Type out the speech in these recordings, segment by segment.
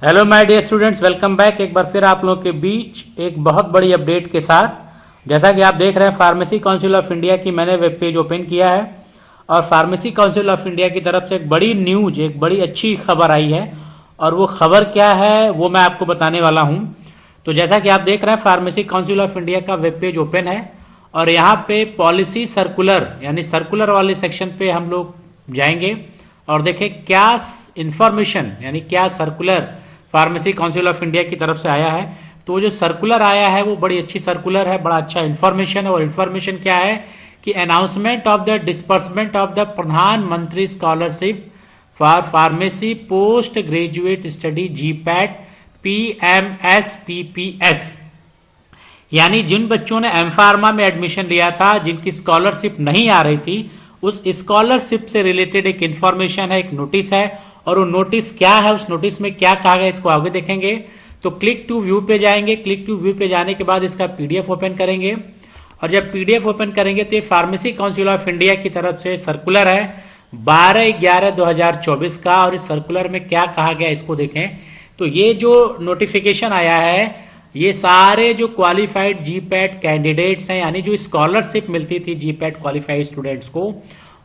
Hello my dear students, welcome back एक बार फिर आप लोगों के बीच एक बहुत बड़ी अपडेट के साथ। जैसा कि आप देख रहे हैं, फार्मेसी काउंसिल ऑफ इंडिया की मैंने वेब पेज ओपन किया है और फार्मेसी काउंसिल ऑफ इंडिया की तरफ से एक बड़ी न्यूज, एक बड़ी अच्छी खबर आई है और वो खबर क्या है वो मैं आपको बताने वाला हूं। तो जैसा कि आप देख रहे हैं, फार्मेसी काउंसिल ऑफ इंडिया का वेब पेज ओपन है और यहाँ पे पॉलिसी सर्कुलर यानी सर्कुलर वाले सेक्शन पे हम लोग जाएंगे और देखें क्या इंफॉर्मेशन यानी क्या circular pharmacy council of India की तरफ से आया है। तो जो सर्कुलर आया है वो बड़ी अच्छी सर्कुलर है, बड़ा अच्छा इंफॉर्मेशन है। और इंफॉर्मेशन क्या है कि announcement of the disbursement of the Pradhan Mantri scholarship for pharmacy post graduate study GPAT PMS-PPS, यानी जिन बच्चों ने एम फार्मा में एडमिशन लिया था, जिनकी स्कॉलरशिप नहीं आ रही थी, उस स्कॉलरशिप से रिलेटेड एक इंफॉर्मेशन है, एक नोटिस है। और वो नोटिस क्या है, उस नोटिस में क्या कहा गया, इसको आगे देखेंगे। तो क्लिक टू व्यू पे जाएंगे। क्लिक टू व्यू पे जाने के बाद इसका पीडीएफ ओपन करेंगे और जब पीडीएफ ओपन करेंगे तो ये फार्मेसी काउंसिल ऑफ इंडिया की तरफ से सर्कुलर है 12/11/2024 का। और इस सर्कुलर में क्या कहा गया इसको देखें। तो ये जो नोटिफिकेशन आया है, ये सारे जो क्वालिफाइड जीपैट कैंडिडेट्स हैं, यानी जो स्कॉलरशिप मिलती थी जीपैट क्वालिफाइड स्टूडेंट्स को,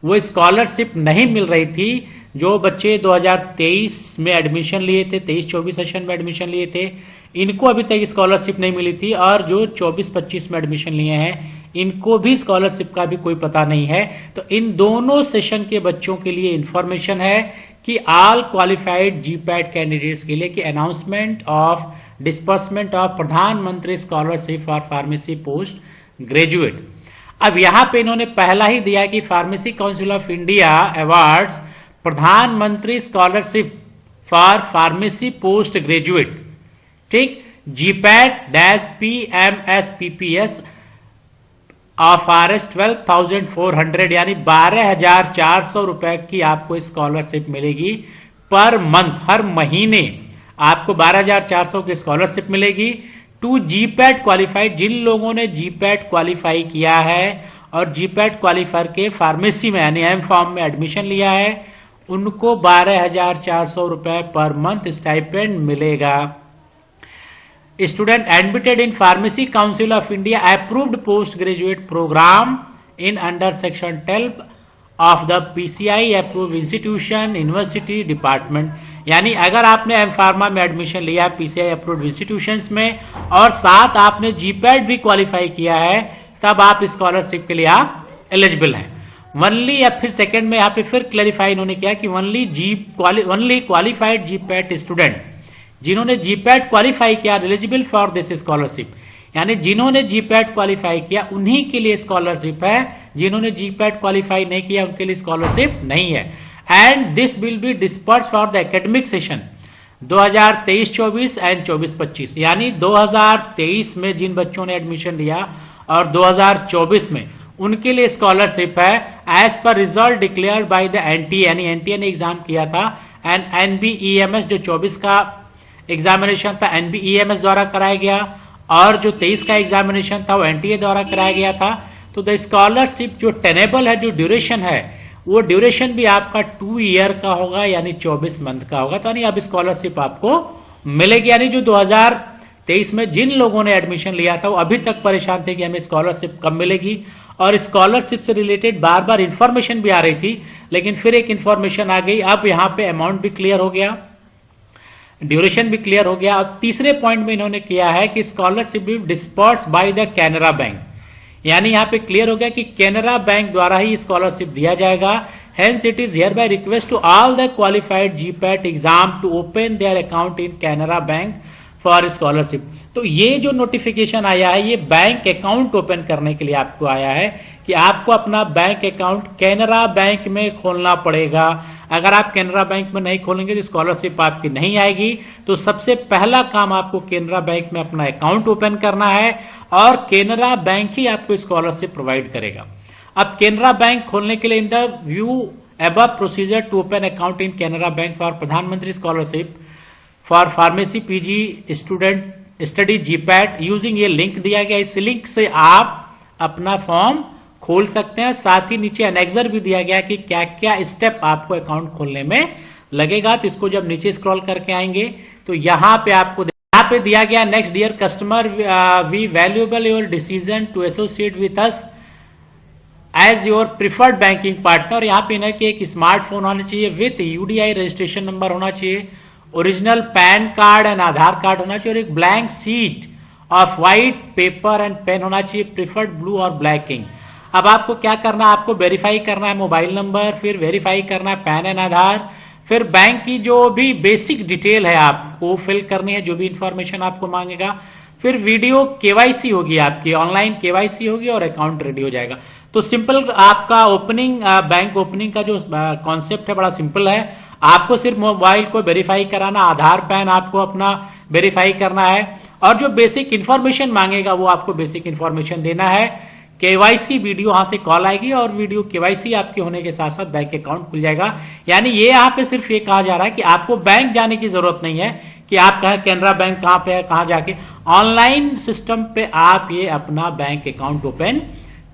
वो स्कॉलरशिप नहीं मिल रही थी। जो बच्चे 2023 में एडमिशन लिए थे, 23-24 सेशन में एडमिशन लिए थे, इनको अभी तक स्कॉलरशिप नहीं मिली थी। और जो 24-25 में एडमिशन लिए हैं, इनको भी स्कॉलरशिप का भी कोई पता नहीं है। तो इन दोनों सेशन के बच्चों के लिए इंफॉर्मेशन है कि ऑल क्वालिफाइड जीपैट कैंडिडेट्स के लिए कि announcement of disbursement of Pradhan Mantri scholarship for pharmacy post graduate. अब यहां पे इन्होंने पहला ही दिया कि pharmacy council of India awards Pradhan Mantri scholarship for pharmacy post graduate, ठीक, GPAT-PMS-PPS ऑफ RS 12,400, यानी 12,400 रुपए की आपको स्कॉलरशिप मिलेगी पर मंथ। हर महीने आपको 12,400 की स्कॉलरशिप मिलेगी टू जीपैट क्वालिफाइड। जिन लोगों ने जीपैट क्वालिफाई किया है और जीपैट क्वालिफायर के फार्मेसी में यानी एम फॉर्म में एडमिशन लिया है, उनको 12,400 रुपए पर मंथ स्टाइपेंड मिलेगा। Student admitted in Pharmacy council of India approved post graduate programme in under section 12 of the PCI approved institution university department, यानी अगर आपने एम फार्मा में एडमिशन लिया PCI अप्रूव्ड इंस्टीट्यूशंस में और साथ आपने जीपैट भी क्वालिफाई किया है, तब आप स्कॉलरशिप के लिए आप एलिजिबल हैं। वनली, या फिर सेकंड में यहाँ पे फिर क्लैरिफाई इन्होंने किया कि वनली क्वालिफाइड जीपैट स्टूडेंट, जिन्होंने जीपैट क्वालिफाई किया एलिजिबल फॉर दिस स्कॉलरशिप, यानी जिन्होंने जीपैट क्वालिफाई किया उन्हीं के लिए स्कॉलरशिप है। जिन्होंने जीपैट क्वालिफाई नहीं किया उनके लिए स्कॉलरशिप नहीं है। And this will be disperse for the academic session 2023-24 and 24-25, यानी 2023 में जिन बच्चों ने एडमिशन लिया और 2024 में, उनके लिए स्कॉलरशिप है एज पर result declare by the NTA, यानी NTA ने एग्जाम किया था। एंड NBEMS जो 24 का एग्जामिनेशन था NBEMS द्वारा कराया गया और जो 23 का एग्जामिनेशन था वो NTA द्वारा कराया गया था। तो द स्कॉलरशिप जो टेनेबल है, जो ड्यूरेशन है, वो ड्यूरेशन भी आपका 2 ईयर का होगा, यानी 24 मंथ का होगा। तो यानी अब स्कॉलरशिप आपको मिलेगी। यानी जो 2023 में जिन लोगों ने एडमिशन लिया था वो अभी तक परेशान थे कि हमें स्कॉलरशिप कब मिलेगी, और स्कॉलरशिप से रिलेटेड बार बार इंफॉर्मेशन भी आ रही थी, लेकिन फिर एक इंफॉर्मेशन आ गई। अब यहां पे अमाउंट भी क्लियर हो गया, ड्यूरेशन भी क्लियर हो गया। अब तीसरे पॉइंट में इन्होंने किया है कि स्कॉलरशिप भी disperse by the Canara bank, यानी यहां पे क्लियर हो गया कि कैनरा बैंक द्वारा ही स्कॉलरशिप दिया जाएगा। Hence it is hereby request to all the qualified GPAT exam to open their account in Canara bank for scholarship. तो ये जो नोटिफिकेशन आया है, ये बैंक अकाउंट ओपन करने के लिए आपको आया है कि आपको अपना बैंक अकाउंट कैनरा बैंक में खोलना पड़ेगा। अगर आप कैनरा बैंक में नहीं खोलेंगे तो स्कॉलरशिप आपकी नहीं आएगी। तो सबसे पहला काम आपको कैनरा बैंक में अपना अकाउंट ओपन करना है और कैनरा बैंक ही आपको स्कॉलरशिप प्रोवाइड करेगा। अब कैनरा बैंक खोलने के लिए in the view above procedure to open account in Canara bank for Pradhan Mantri scholarship for pharmacy PG student study GPAT using, ये लिंक दिया गया। इस लिंक से आप अपना फॉर्म खोल सकते हैं। साथ ही नीचे एनेक्सर भी दिया गया कि क्या क्या स्टेप आपको अकाउंट खोलने में लगेगा। तो इसको जब नीचे स्क्रॉल करके आएंगे तो यहाँ पे दिया गया next dear customer we valuable your decision to associate with us as your preferred banking partner. यहाँ पे ना कि एक स्मार्टफोन होना चाहिए विथ यूडीआई रजिस्ट्रेशन नंबर होना चाहिए, original PAN card and Aadhaar card होना चाहिए और एक blank sheet of white paper and pen होना चाहिए, प्रिफर्ड ब्लू और ब्लैक इंक। अब आपको क्या करना है, आपको वेरीफाई करना है मोबाइल नंबर, फिर वेरीफाई करना है पैन एंड आधार, फिर बैंक की जो भी बेसिक डिटेल है आपको फिल करनी है, जो भी इंफॉर्मेशन आपको मांगेगा, फिर वीडियो केवाईसी होगी, आपकी ऑनलाइन केवाईसी होगी और अकाउंट रेडी हो जाएगा। तो सिंपल आपका ओपनिंग बैंक ओपनिंग का जो कॉन्सेप्ट है बड़ा सिंपल है। आपको सिर्फ मोबाइल को वेरीफाई कराना, आधार पैन आपको अपना वेरीफाई करना है और जो बेसिक इंफॉर्मेशन मांगेगा वो आपको बेसिक इंफॉर्मेशन देना है। केवाईसी वीडियो वहां से कॉल आएगी और वीडियो केवाईसी आपके होने के साथ साथ बैंक अकाउंट खुल जाएगा। यानी ये यहाँ पे सिर्फ ये कहा जा रहा है कि आपको बैंक जाने की जरूरत नहीं है कि आप कहें कैनरा बैंक कहां पे है, कहां जाके ऑनलाइन सिस्टम पे आप ये अपना बैंक अकाउंट ओपन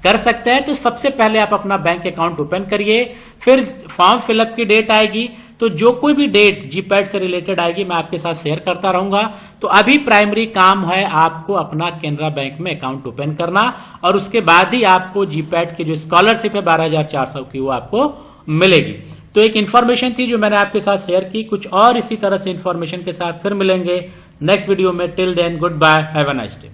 कर सकते हैं। तो सबसे पहले आप अपना बैंक अकाउंट ओपन करिए, फिर फॉर्म फिलअप की डेट आएगी, तो जो कोई भी डेट जीपैड से रिलेटेड आएगी मैं आपके साथ शेयर करता रहूंगा। तो अभी प्राइमरी काम है आपको अपना कैनरा बैंक में अकाउंट ओपन करना और उसके बाद ही आपको जीपैड की जो स्कॉलरशिप है 12,400 की वो आपको मिलेगी। तो एक इंफॉर्मेशन थी जो मैंने आपके साथ शेयर की। कुछ और इसी तरह से इंफॉर्मेशन के साथ फिर मिलेंगे नेक्स्ट वीडियो में। Till then goodbye, have a nice day.